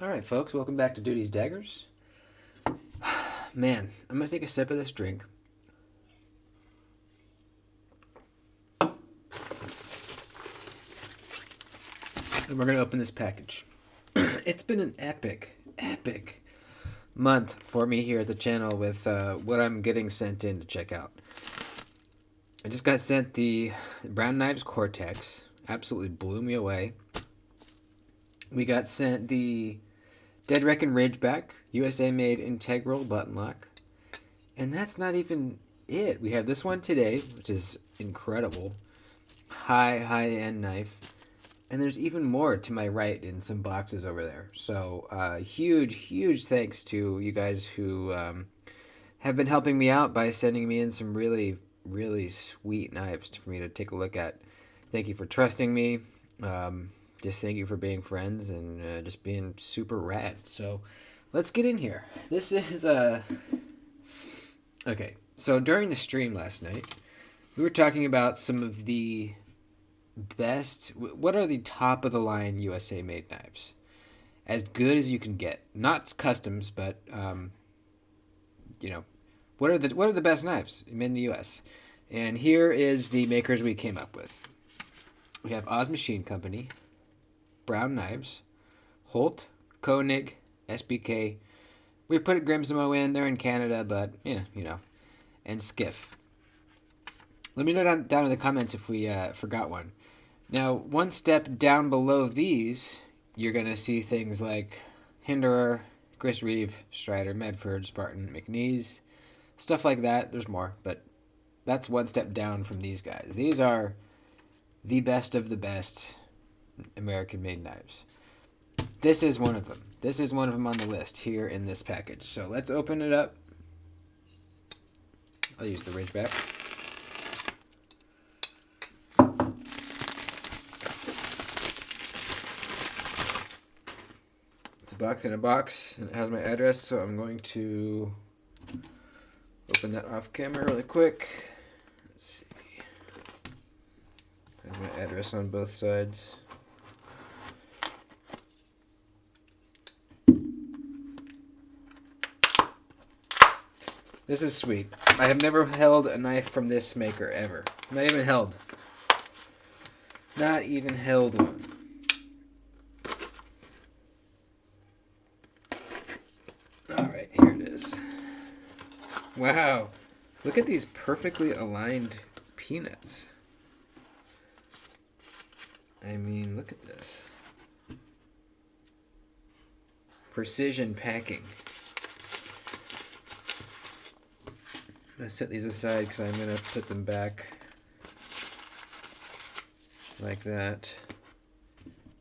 All right, folks, welcome back to Duty's Daggers. Man, I'm going to take a sip of this drink. And we're going to open this package. It's been an epic month for me here at the channel with what I'm getting sent in to check out. I just got sent the Brown Knives Cortex. Absolutely blew me away. We got sent the Dead Reckon Ridgeback, USA made integral button lock. And that's not even it. We have this one today, which is incredible. High-end knife. And there's even more to my right in some boxes over there. So huge thanks to you guys who have been helping me out by sending me in some really sweet knives for me to take a look at. Thank you for trusting me. Just thank you for being friends and just being super rad. So let's get in here. This is okay. So during the stream last night, we were talking about some of the best. What are the top of the line USA made knives? As good as you can get. Not customs, but you know, what are the best knives made in the U.S. And here is the makers we came up with. We have Oz Machine Company, Brown Knives, Holt, Koenig, SBK. We put Grimsmo in. They're in Canada, but you know, and Skiff. Let me know down in the comments if we forgot one. Now, one step down below these, you're going to see things like Hinderer, Chris Reeve, Strider, Medford, Spartan, McNeese, stuff like that. There's more, but that's one step down from these guys. These are the best of the best American-made knives. This is one of them. This is one of them on the list here in this package. So let's open it up. I'll use the Ridgeback. Box in a box, and it has my address, so I'm going to open that off camera really quick. Let's see. Has my address on both sides. This is sweet. I have never held a knife from this maker ever. Not even held. Not even held one. Alright, here it is. Wow. Look at these perfectly aligned peanuts. I mean, look at this. Precision packing. I'm going to set these aside because I'm going to put them back like that.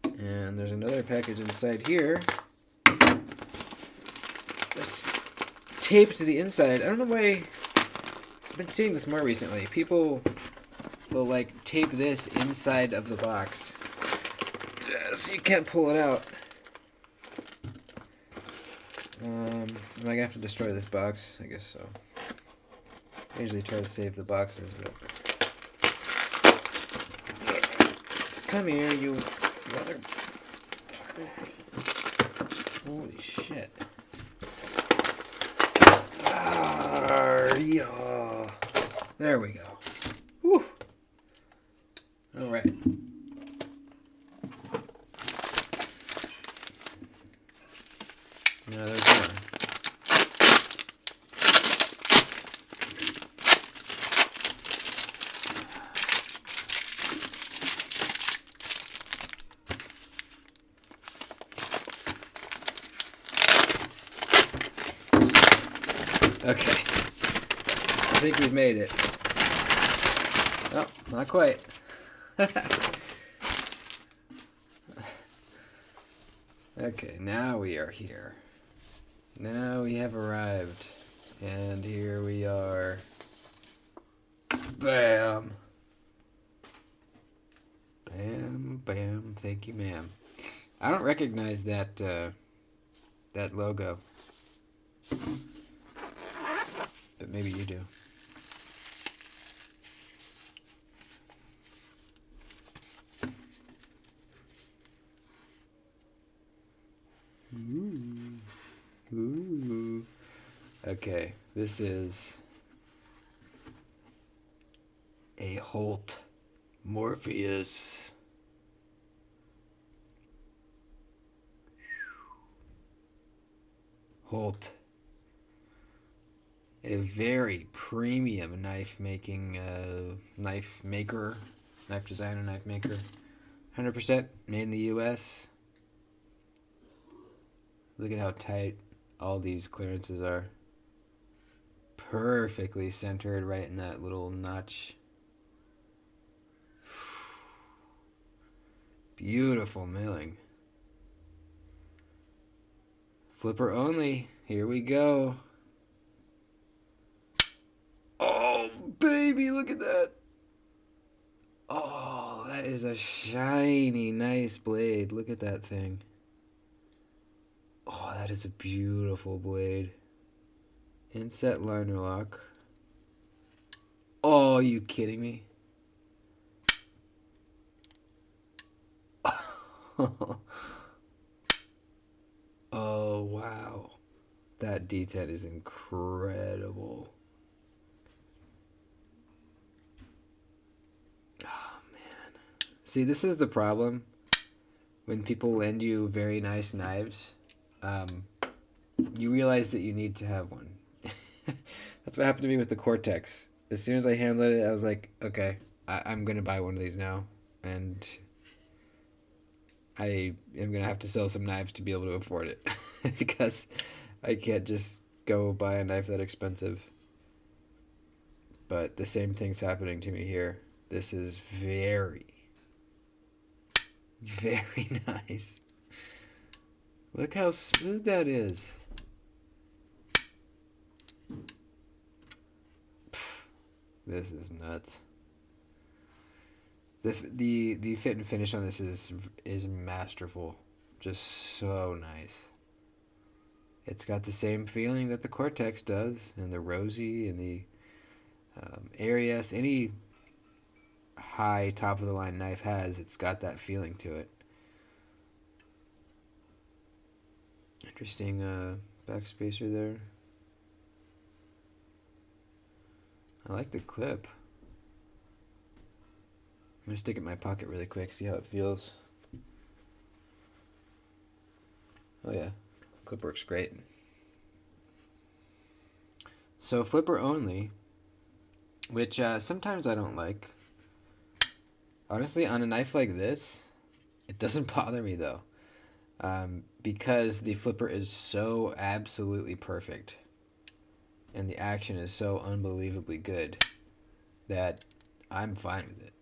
And there's another package inside here that's taped to the inside. I don't know why. I've been seeing this more recently. People will like tape this inside of the box so you can't pull it out. Am I gonna have to destroy this box? I guess so. I usually try to save the boxes, but come here, you motherfucker! Holy shit! Yeah. There we go. Whew. All right. Now there's more. Okay. I think we've made it. Oh, not quite. Okay, now we are here. Now we have arrived. And here we are. Bam! Bam, bam, thank you, ma'am. I don't recognize that, that logo. But maybe you do. Ooh. Ooh. Okay, this is a Holt Morpheus. Holt. A very premium knife maker, knife designer, knife maker. 100% made in the US. Look at how tight all these clearances are. Perfectly centered right in that little notch. Beautiful milling. Flipper only. Here we go. Oh, baby, look at that. Oh, that is a shiny, nice blade. Look at that thing. Oh, that is a beautiful blade. Inset liner lock. Oh, are you kidding me? Oh, wow. That detent is incredible. Oh, man. See, this is the problem when people lend you very nice knives. You realize that you need to have one. That's what happened to me with the Cortex. As soon as I handled it, I was like, okay, I'm going to buy one of these now. And I am going to have to sell some knives to be able to afford it. Because I can't just go buy a knife that expensive. But the same thing's happening to me here. This is very, very nice. Look how smooth that is. This is nuts. The fit and finish on this is masterful. Just so nice. It's got the same feeling that the Cortex does, and the Rosy and the Arias. Any high top of the line knife has. It's got that feeling to it. Interesting backspacer there. I like the clip. I'm going to stick it in my pocket really quick, see how it feels. Oh yeah, clip works great. So flipper only, which sometimes I don't like. Honestly, on a knife like this, it doesn't bother me though. Because the flipper is so absolutely perfect. And the action is so unbelievably good that I'm fine with it.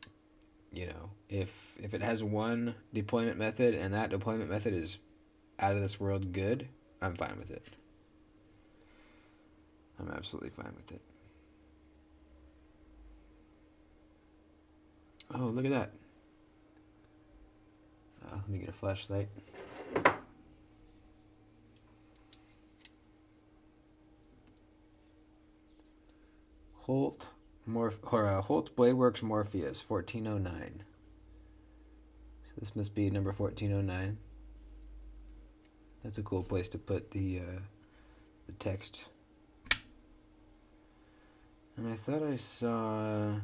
You know, if it has one deployment method and that deployment method is out of this world good, I'm fine with it. I'm absolutely fine with it. Oh, look at that. Let me get a flashlight. Holt Holt Bladeworks Morpheus 1409. So this must be number 1409. That's a cool place to put the text. And I thought I saw.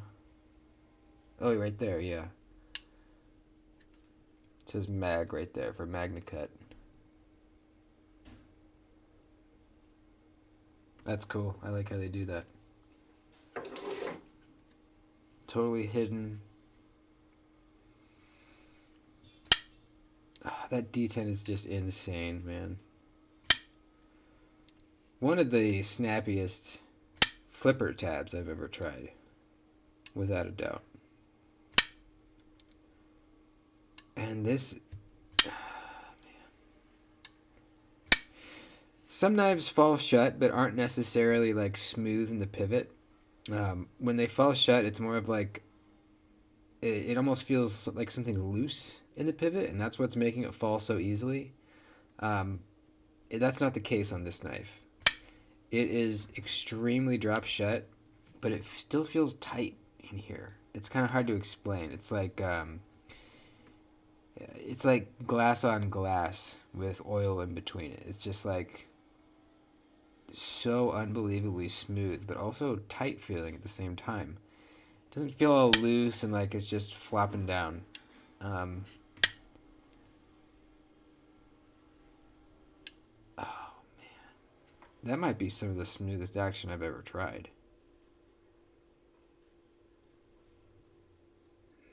Oh, right there, yeah. It says mag right there for MagnaCut. That's cool. I like how they do that. Totally hidden. That detent is just insane, man. One of the snappiest flipper tabs I've ever tried. Without a doubt. And this... Some knives fall shut, but aren't necessarily like smooth in the pivot. When they fall shut, it's more of like it almost feels like something loose in the pivot, and that's what's making it fall so easily. That's not the case on this knife. It is extremely drop shut, but it still feels tight in here. It's kind of hard to explain. It's like It's like glass on glass with oil in between it. It's just like so unbelievably smooth, but also tight feeling at the same time. It doesn't feel all loose and like it's just flopping down. Um, oh, that might be some of the smoothest action I've ever tried.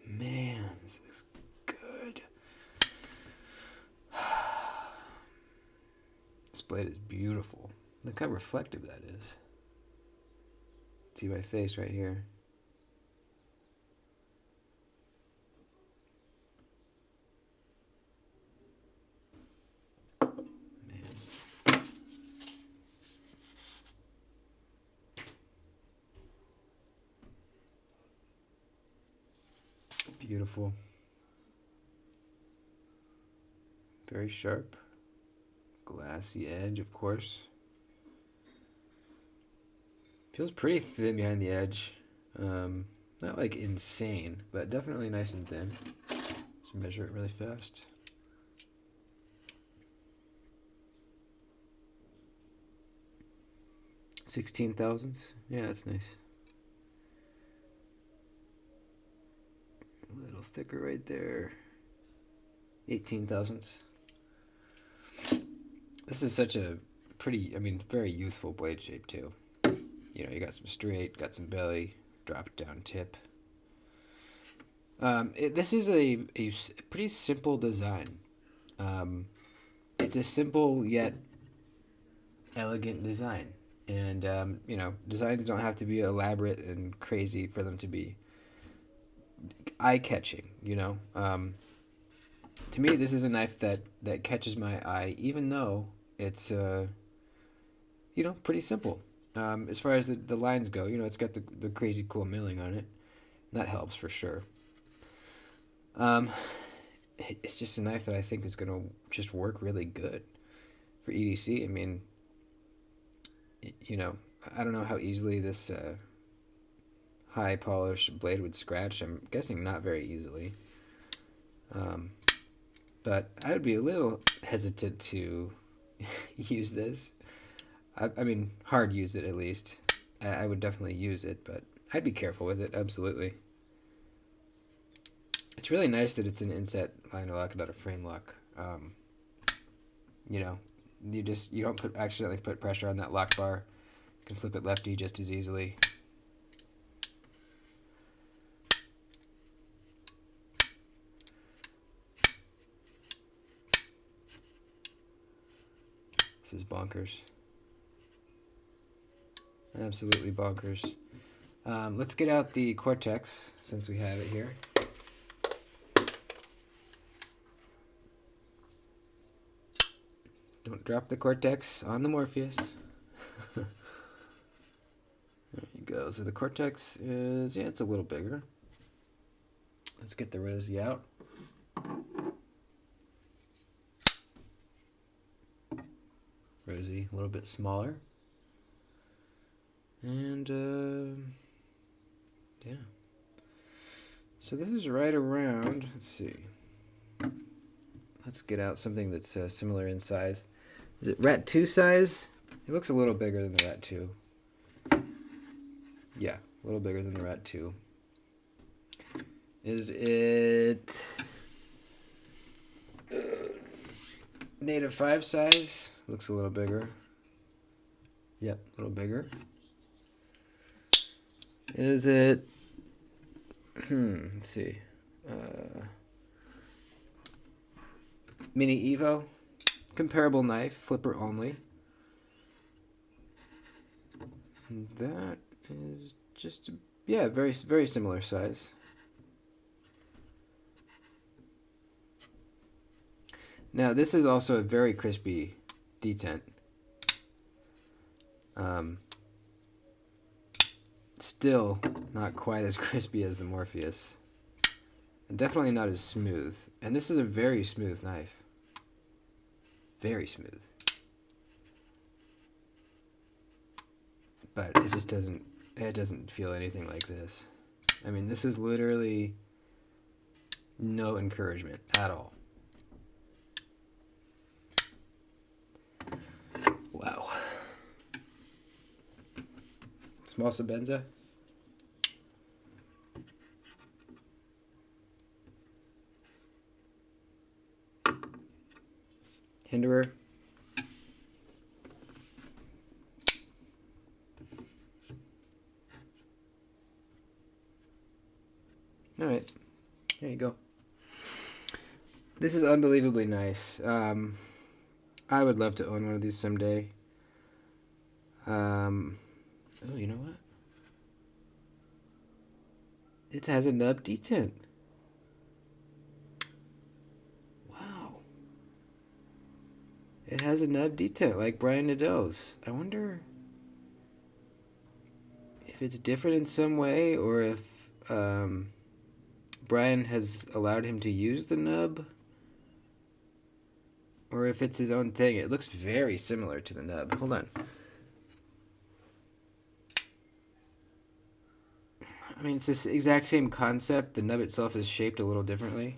Man, this is good. This blade is beautiful. Look how reflective that is. See my face right here. Man. Beautiful. Very sharp. Glassy edge, of course. Feels pretty thin behind the edge. Not like insane, but definitely nice and thin. Let's measure it really fast. $16 thousandths. Yeah, that's nice. A little thicker right there. 18 thousandths. This is such a pretty, very youthful blade shape too. You know, you got some straight, got some belly, drop it down tip. This is a pretty simple design. It's a simple yet elegant design. And, designs don't have to be elaborate and crazy for them to be eye-catching, To me, this is a knife that catches my eye, even though it's, pretty simple. As far as the lines go, it's got the crazy cool milling on it. That helps for sure. It's just a knife that I think is going to just work really good for EDC. I don't know how easily this high polish blade would scratch. I'm guessing not very easily. But I would be a little hesitant to use this. Hard use it at least. I would definitely use it, but I'd be careful with it, absolutely. It's really nice that it's an inset liner lock, not a frame lock. You don't accidentally put pressure on that lock bar. You can flip it lefty just as easily. This is bonkers. Absolutely bonkers. Let's get out the Cortex since we have it here. Don't drop the Cortex on the Morpheus. There you go. So the Cortex is, it's a little bigger. Let's get the Rosie out. Rosie, a little bit smaller. And, yeah. So this is right around, let's see. Let's get out something that's similar in size. Is it Rat 2 size? It looks a little bigger than the Rat 2. Yeah, a little bigger than the Rat 2. Is it Native 5 size? Looks a little bigger. Yep, a little bigger. Is it, let's see. Mini Evo, comparable knife, flipper only. And that is just, very, very similar size. Now, this is also a very crispy detent. Still not quite as crispy as the Morpheus. And definitely not as smooth. And this is a very smooth knife. Very smooth. But it just doesn't feel anything like this. This is literally No encouragement at all. Wow. Small Sabenza. Hinderer. All right. There you go. This is unbelievably nice. I would love to own one of these someday. Oh, you know what? It has a nub detent. Wow. It has a nub detent like Brian Nadeau's. I wonder if it's different in some way, or if Brian has allowed him to use the nub, or if it's his own thing. It looks very similar to the nub. Hold on. I mean, it's this exact same concept. The nub itself is shaped a little differently.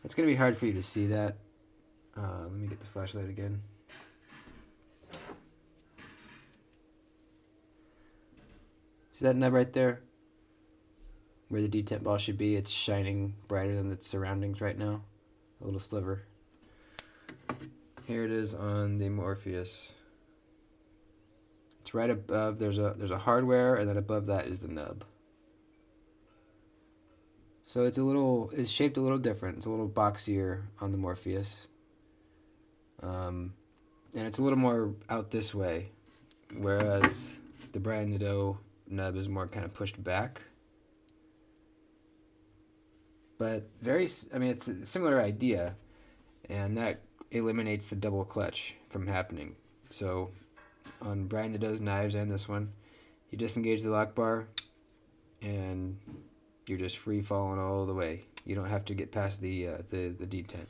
It's going to be hard for you to see that. Let me get the flashlight again. See that nub right there? Where the detent ball should be, it's shining brighter than its surroundings right now. A little sliver. Here it is on the Morpheus. It's right above, there's a hardware, and then above that is the nub. So it's shaped a little different. It's a little boxier on the Morpheus. And it's a little more out this way, whereas the Brian Nadeau nub is more kind of pushed back. But it's a similar idea, and that eliminates the double clutch from happening. So on Brian Nadeau's knives and this one, you disengage the lock bar, and you're just free falling all the way. You don't have to get past the detent.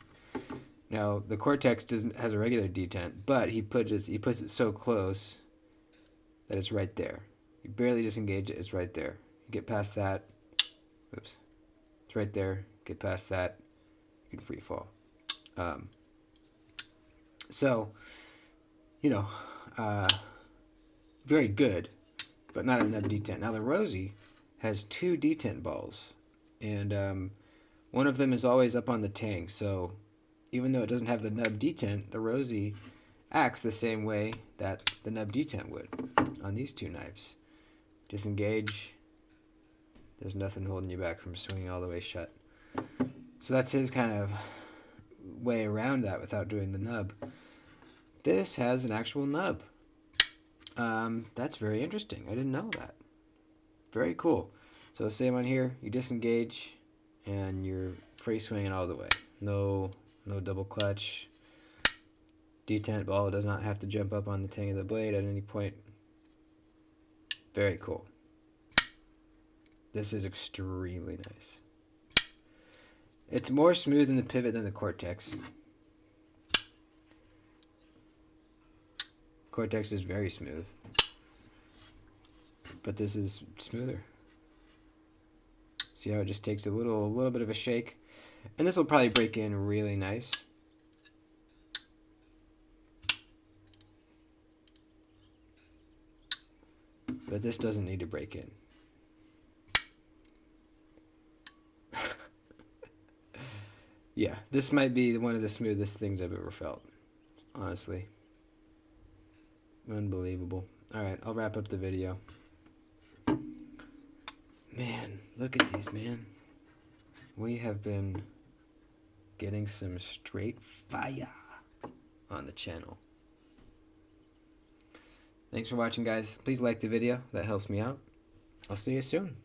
Now the Cortex has a regular detent, but he puts it so close that it's right there. You barely disengage it; it's right there. You get past that, oops, it's right there. Get past that, you can free fall. So, very good, but not a nub detent. Now the Rosie has 2 detent balls, and one of them is always up on the tang. So even though it doesn't have the nub detent, the Rosie acts the same way that the nub detent would on these 2 knives. Disengage. There's nothing holding you back from swinging all the way shut. So that's his kind of way around that without doing the nub. This has an actual nub. That's very interesting. I didn't know that. Very cool. So same on here. You disengage, and you're free swinging all the way. No double clutch. Detent ball does not have to jump up on the tang of the blade at any point. Very cool. This is extremely nice. It's more smooth in the pivot than the Cortex. Cortex is very smooth, but this is smoother. See how it just takes a little bit of a shake, and this will probably break in really nice. But this doesn't need to break in. Yeah, this might be one of the smoothest things I've ever felt, honestly. Unbelievable. Alright, I'll wrap up the video. Man, look at these, man. We have been getting some straight fire on the channel. Thanks for watching, guys. Please like the video. That helps me out. I'll see you soon.